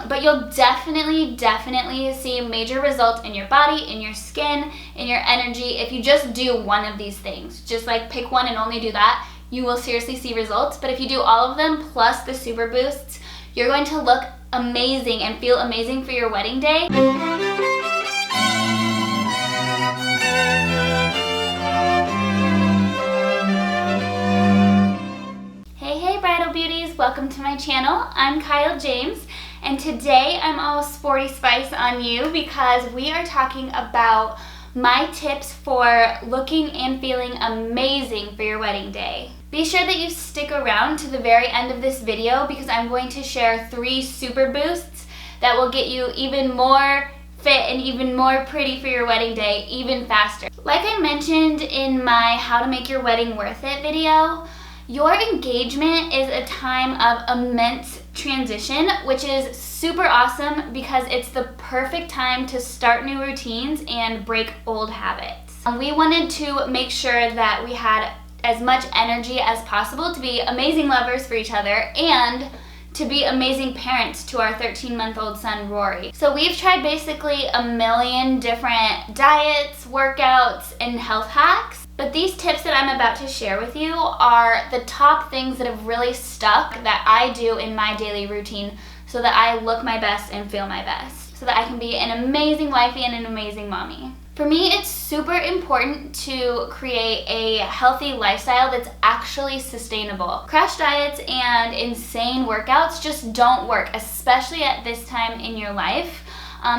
but you'll definitely see major results in your body, in your skin, in your energy if you just do one of these things. Just like pick one and only do that. You will seriously see results. But if you do all of them plus the super boosts, you're going to look amazing and feel amazing for your wedding day. Hey bridal beauties, welcome to my channel. I'm Kyle James, and today I'm all sporty spice on you because we are talking about my tips for looking and feeling amazing for your wedding day. Be sure that you stick around to the very end of this video because I'm going to share 3 super boosts that will get you even more fit and even more pretty for your wedding day even faster. Like I mentioned in my How to Make Your Wedding Worth It video, your engagement is a time of immense transition, which is super awesome because it's the perfect time to start new routines and break old habits. We wanted to make sure that we had as much energy as possible to be amazing lovers for each other and to be amazing parents to our 13-month-old son, Rory. So we've tried basically a million different diets, workouts, and health hacks. But these tips that I'm about to share with you are the top things that have really stuck that I do in my daily routine so that I look my best and feel my best, so that I can be an amazing wifey and an amazing mommy. For me, it's super important to create a healthy lifestyle that's actually sustainable. Crash diets and insane workouts just don't work, especially at this time in your life.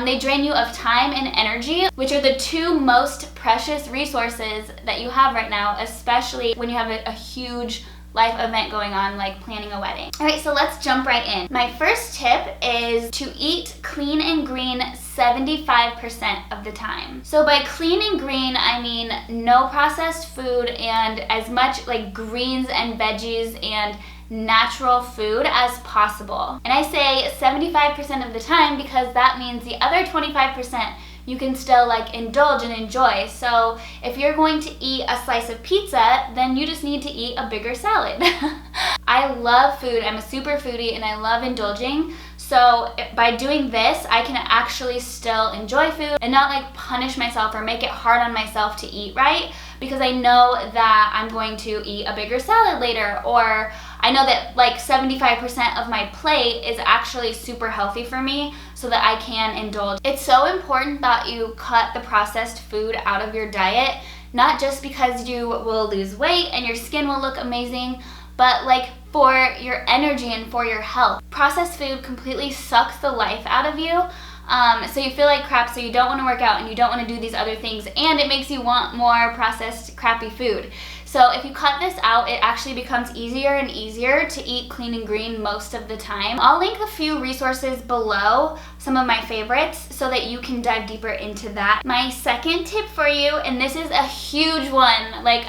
They drain you of time and energy, which are the 2 most precious resources that you have right now, especially when you have a huge life event going on like planning a wedding. All right, so let's jump right in. My first tip is to eat clean and green 75% of the time. So by clean and green, I mean no processed food and as much like greens and veggies and natural food as possible. And I say 75% of the time because that means the other 25% you can still like indulge and enjoy. So if you're going to eat a slice of pizza, then you just need to eat a bigger salad. I love food, I'm a super foodie, and I love indulging. So by doing this, I can actually still enjoy food and not like punish myself or make it hard on myself to eat right, because I know that I'm going to eat a bigger salad later, or I know that like 75% of my plate is actually super healthy for me so that I can indulge. It's so important that you cut the processed food out of your diet, not just because you will lose weight and your skin will look amazing, but like for your energy and for your health. Processed food completely sucks the life out of you. So you feel like crap, so you don't want to work out and you don't want to do these other things, and it makes you want more processed crappy food. So if you cut this out, it actually becomes easier and easier to eat clean and green most of the time. I'll link a few resources below, some of my favorites, so that you can dive deeper into that. My second tip for you, and this is a huge one, like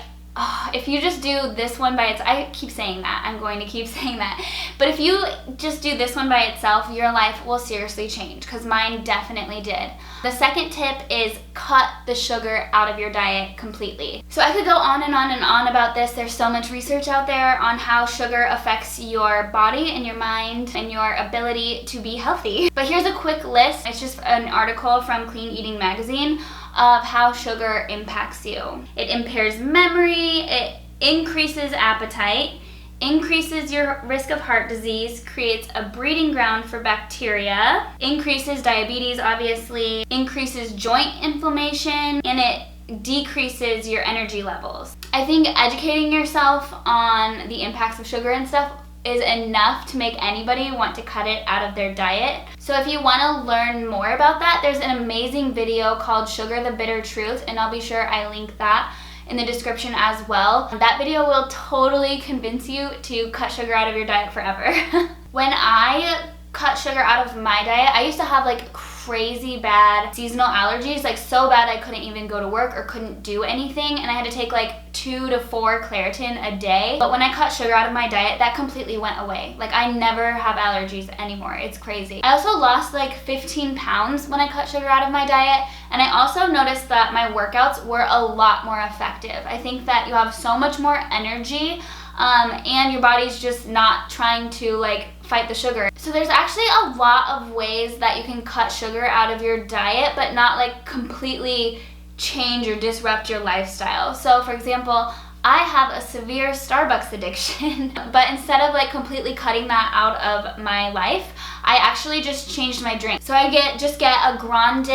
if you just do this one by itself, I keep saying that, I'm going to keep saying that, but if you just do this one by itself, your life will seriously change, because mine definitely did. The second tip is cut the sugar out of your diet completely. So I could go on and on and on about this. There's so much research out there on how sugar affects your body and your mind and your ability to be healthy. But here's a quick list. It's just an article from Clean Eating Magazine of how sugar impacts you. It impairs memory, it increases appetite, increases your risk of heart disease, creates a breeding ground for bacteria, increases diabetes obviously, increases joint inflammation, and it decreases your energy levels. I think educating yourself on the impacts of sugar and stuff is enough to make anybody want to cut it out of their diet. So if you want to learn more about that, there's an amazing video called Sugar the Bitter Truth, and I'll be sure I link that in the description as well. That video will totally convince you to cut sugar out of your diet forever. When I cut sugar out of my diet, I used to have like crazy bad seasonal allergies, like so bad I couldn't even go to work or couldn't do anything, and I had to take like 2 to 4 Claritin a day. But when I cut sugar out of my diet, that completely went away. Like I never have allergies anymore. It's crazy. I also lost like 15 pounds when I cut sugar out of my diet, and I also noticed that my workouts were a lot more effective. I think that you have so much more energy and your body's just not trying to like fight the sugar. So there's actually a lot of ways that you can cut sugar out of your diet, but not like completely change or disrupt your lifestyle. So for example, I have a severe Starbucks addiction, but instead of like completely cutting that out of my life, I actually just changed my drink. So I just get a grande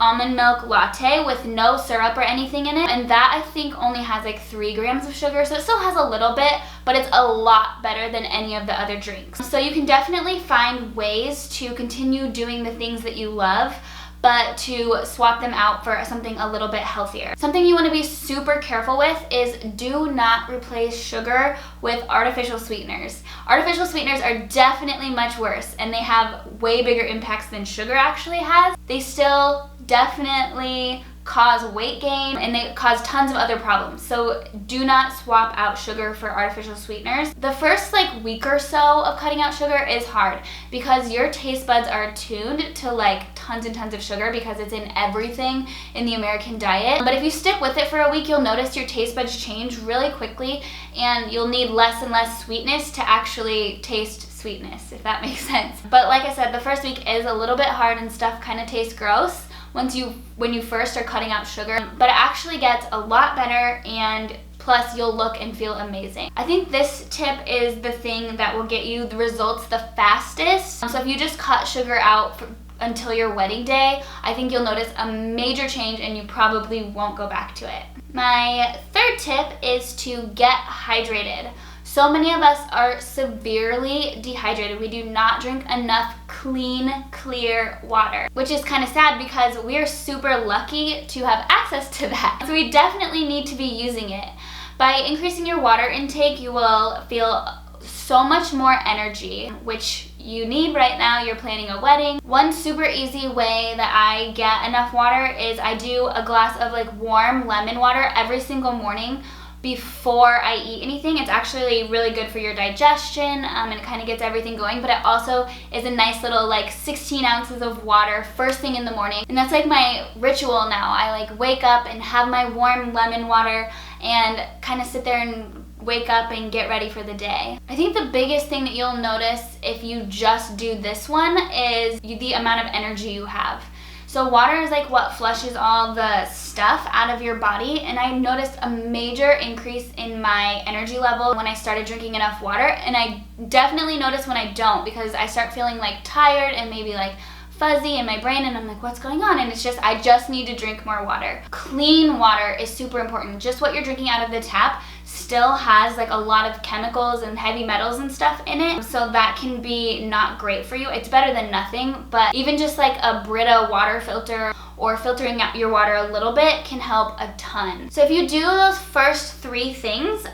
almond milk latte with no syrup or anything in it, and that I think only has like 3 grams of sugar, so it still has a little bit, but it's a lot better than any of the other drinks. So you can definitely find ways to continue doing the things that you love, but to swap them out for something a little bit healthier. Something you want to be super careful with is do not replace sugar with artificial sweeteners. Artificial sweeteners are definitely much worse, and they have way bigger impacts than sugar actually has. They still definitely cause weight gain, and they cause tons of other problems. So do not swap out sugar for artificial sweeteners. The first like week or so of cutting out sugar is hard because your taste buds are tuned to like tons and tons of sugar because it's in everything in the American diet. But if you stick with it for a week, you'll notice your taste buds change really quickly, and you'll need less and less sweetness to actually taste sweetness, if that makes sense. But like I said, the first week is a little bit hard and stuff kind of tastes gross when you first are cutting out sugar, but it actually gets a lot better, and plus you'll look and feel amazing. I think this tip is the thing that will get you the results the fastest. So if you just cut sugar out until your wedding day, I think you'll notice a major change and you probably won't go back to it. My third tip is to get hydrated. So many of us are severely dehydrated. We do not drink enough clean, clear water, which is kind of sad because we are super lucky to have access to that. So we definitely need to be using it. By increasing your water intake, you will feel so much more energy, which you need right now. You're planning a wedding. One super easy way that I get enough water is I do a glass of like warm lemon water every single morning before I eat anything. It's actually really good for your digestion, and it kind of gets everything going, but it also is a nice little like 16 ounces of water first thing in the morning, and that's like my ritual now. I like wake up and have my warm lemon water and kind of sit there and wake up and get ready for the day. I think the biggest thing that you'll notice if you just do this one is the amount of energy you have. So water is like what flushes all the stuff out of your body, and I noticed a major increase in my energy level when I started drinking enough water, and I definitely notice when I don't, because I start feeling like tired and maybe like fuzzy in my brain, and I'm like, what's going on? And it's just, I just need to drink more water. Clean water is super important. Just what you're drinking out of the tap still has like a lot of chemicals and heavy metals and stuff in it, so that can be not great for you. It's better than nothing, but even just like a Brita water filter or filtering out your water a little bit can help a ton. So if you do those first 3 things,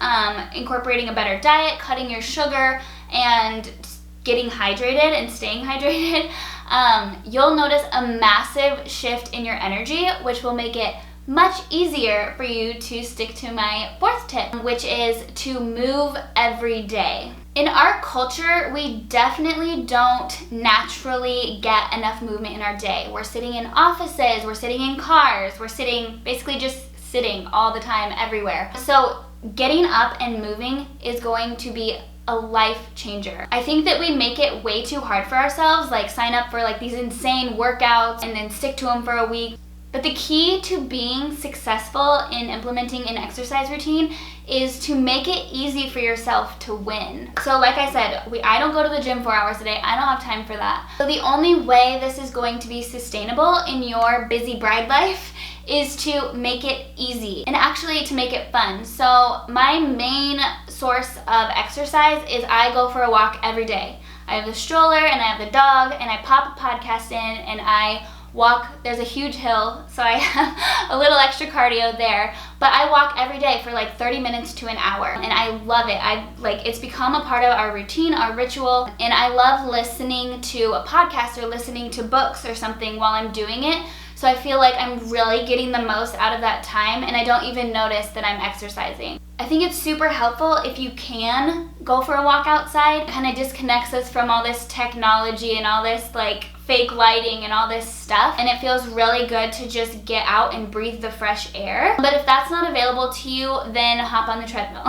incorporating a better diet, cutting your sugar, and getting hydrated and staying hydrated, you'll notice a massive shift in your energy, which will make it much easier for you to stick to my 4th tip, which is to move every day. In our culture, we definitely don't naturally get enough movement in our day. We're sitting in offices, we're sitting in cars, we're basically just sitting all the time everywhere. So getting up and moving is going to be a life changer. I think that we make it way too hard for ourselves, like sign up for like these insane workouts and then stick to them for a week. But the key to being successful in implementing an exercise routine is to make it easy for yourself to win. So like I said, I don't go to the gym 4 hours a day. I don't have time for that. So the only way this is going to be sustainable in your busy bride life is to make it easy and actually to make it fun. So my main source of exercise is I go for a walk every day. I have the stroller and I have the dog, and I pop a podcast in and I walk. There's a huge hill, so I have a little extra cardio there, but I walk every day for like 30 minutes to an hour, and I love it. It's become a part of our routine, our ritual, and I love listening to a podcast or listening to books or something while I'm doing it. So I feel like I'm really getting the most out of that time, and I don't even notice that I'm exercising. I think it's super helpful if you can go for a walk outside. It kind of disconnects us from all this technology and all this like fake lighting and all this stuff, and it feels really good to just get out and breathe the fresh air. But if that's not available to you, then hop on the treadmill.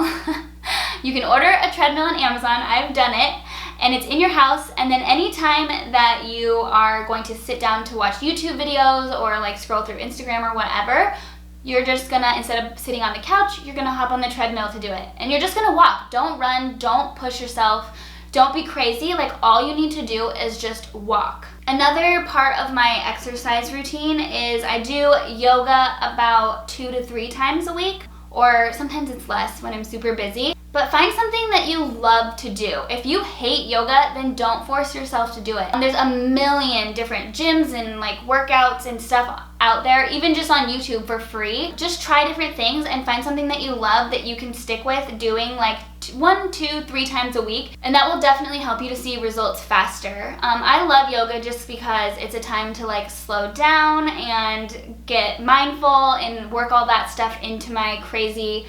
You can order a treadmill on Amazon. I've done it, and it's in your house, and then anytime that you are going to sit down to watch YouTube videos or like scroll through Instagram or whatever, you're just gonna, instead of sitting on the couch, you're gonna hop on the treadmill to do it. And you're just gonna walk. Don't run, don't push yourself, don't be crazy. Like, all you need to do is just walk. Another part of my exercise routine is I do yoga about 2 to 3 times a week, or sometimes it's less when I'm super busy. But find something that you love to do. If you hate yoga, then don't force yourself to do it. And there's a million different gyms and like workouts and stuff out there, even just on YouTube for free. Just try different things and find something that you love that you can stick with doing like 1, 2, 3 times a week, and that will definitely help you to see results faster. I love yoga just because it's a time to like slow down and get mindful and work all that stuff into my crazy,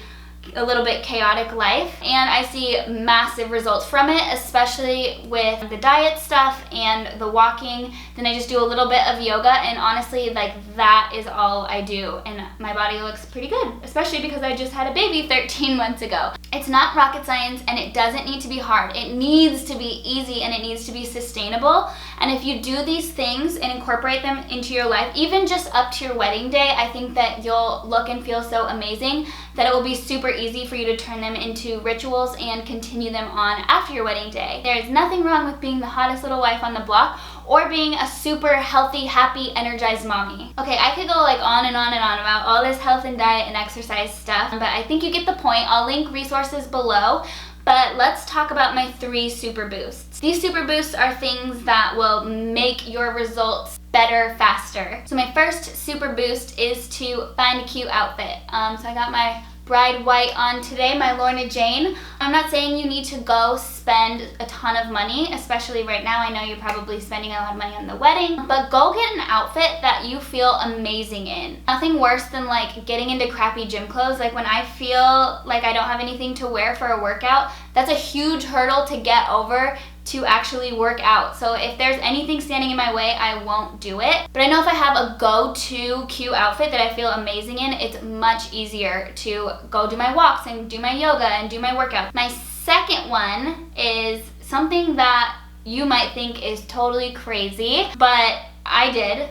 a little bit chaotic life, and I see massive results from it, especially with the diet stuff and the walking. Then I just do a little bit of yoga, and honestly, like, that is all I do, and my body looks pretty good, especially because I just had a baby 13 months ago. It's not rocket science, and it doesn't need to be hard. It needs to be easy, and it needs to be sustainable. And if you do these things and incorporate them into your life, even just up to your wedding day, I think that you'll look and feel so amazing that it will be super easy for you to turn them into rituals and continue them on after your wedding day. There is nothing wrong with being the hottest little wife on the block or being a super healthy, happy, energized mommy. Okay, I could go like on and on and on about all this health and diet and exercise stuff, but I think you get the point. I'll link resources below. But let's talk about my 3 super boosts. These super boosts are things that will make your results better, faster. So my first super boost is to find a cute outfit. So I got my bride white on today, my Lorna Jane. I'm not saying you need to go spend a ton of money, especially right now. I know you're probably spending a lot of money on the wedding, but go get an outfit that you feel amazing in. Nothing worse than like getting into crappy gym clothes. Like when I feel like I don't have anything to wear for a workout, that's a huge hurdle to get over to actually work out. So if there's anything standing in my way, I won't do it. But I know if I have a go-to cute outfit that I feel amazing in, it's much easier to go do my walks and do my yoga and do my workout. My second one is something that you might think is totally crazy, but I did.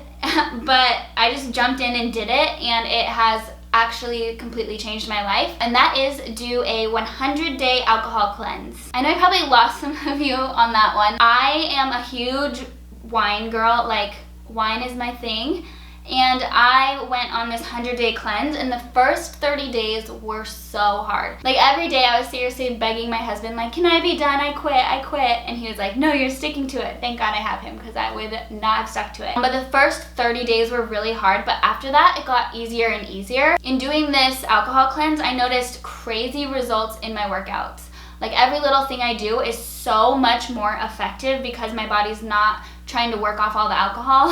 But I just jumped in and did it, and it has actually completely changed my life, and that is do a 100-day alcohol cleanse. I know I probably lost some of you on that one. I am a huge wine girl, like wine is my thing, and I went on this 100-day cleanse, and the first 30 days were so hard. Like every day I was seriously begging my husband, like, can I be done? I quit. And he was like, no, you're sticking to it. Thank God I have him, because I would not have stuck to it. But the first 30 days were really hard, but after that it got easier and easier. In doing this alcohol cleanse, I noticed crazy results in my workouts. Like every little thing I do is so much more effective because my body's not trying to work off all the alcohol.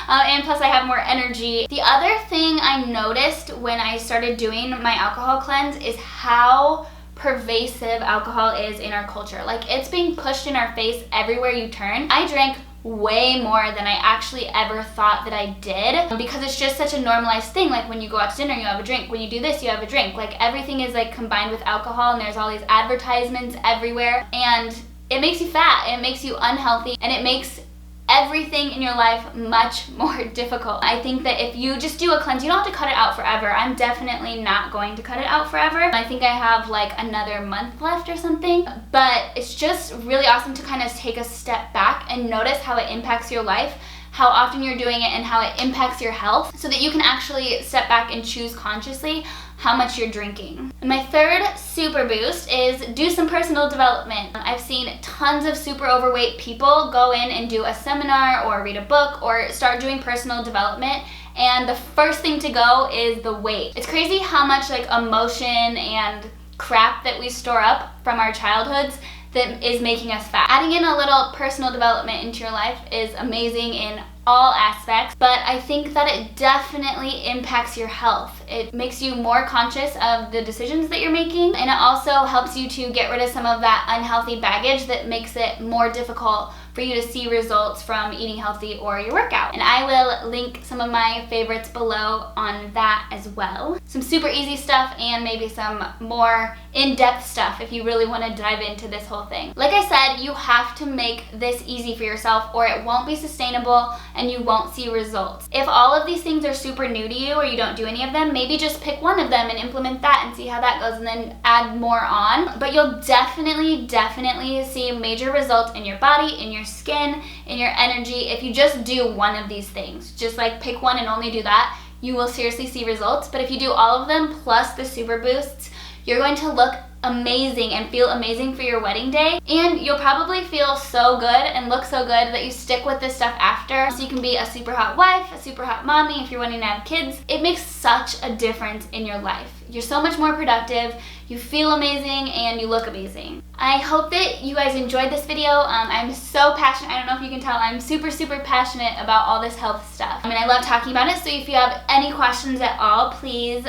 And plus I have more energy. The other thing I noticed when I started doing my alcohol cleanse is how pervasive alcohol is in our culture. Like it's being pushed in our face everywhere you turn. I drank way more than I actually ever thought that I did because it's just such a normalized thing. Like when you go out to dinner, you have a drink. When you do this, you have a drink. Like everything is like combined with alcohol, and there's all these advertisements everywhere, and it makes you fat, and it makes you unhealthy, and it makes everything in your life much more difficult. I think that if you just do a cleanse, you don't have to cut it out forever. I'm definitely not going to cut it out forever. I think I have like another month left or something, but it's just really awesome to kind of take a step back and notice how it impacts your life, how often you're doing it, and how it impacts your health, so that you can actually step back and choose consciously how much you're drinking. And my third super boost is do some personal development. I've seen tons of super overweight people go in and do a seminar or read a book or start doing personal development, and the first thing to go is the weight. It's crazy how much like emotion and crap that we store up from our childhoods that is making us fat. Adding in a little personal development into your life is amazing in all aspects, but I think that it definitely impacts your health. It makes you more conscious of the decisions that you're making, and it also helps you to get rid of some of that unhealthy baggage that makes it more difficult for you to see results from eating healthy or your workout. And I will link some of my favorites below on that as well. Some super easy stuff and maybe some more in-depth stuff if you really want to dive into this whole thing. Like I said, you have to make this easy for yourself or it won't be sustainable and you won't see results. If all of these things are super new to you or you don't do any of them, maybe just pick one of them and implement that and see how that goes and then add more on. But you'll definitely see major results in your body, in your skin, in your energy if you just do one of these things. Just like pick one and only do that. You will seriously see results. But if you do all of them plus the super boosts, you're going to look amazing and feel amazing for your wedding day, and you'll probably feel so good and look so good that you stick with this stuff after, so you can be a super hot wife, a super hot mommy if you're wanting to have kids. It makes such a difference in your life. You're so much more productive, you feel amazing, and you look amazing. I hope that you guys enjoyed this video. I'm so passionate. I don't know if you can tell, I'm super passionate about all this health stuff. I mean, I love talking about it, so if you have any questions at all, please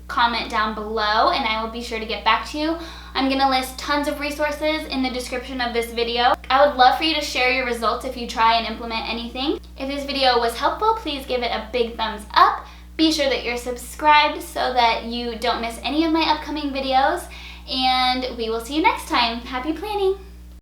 comment down below and I will be sure to get back to you. I'm going to list tons of resources in the description of this video. I would love for you to share your results if you try and implement anything. If this video was helpful, please give it a big thumbs up. Be sure that you're subscribed so that you don't miss any of my upcoming videos, and we will see you next time. Happy planning!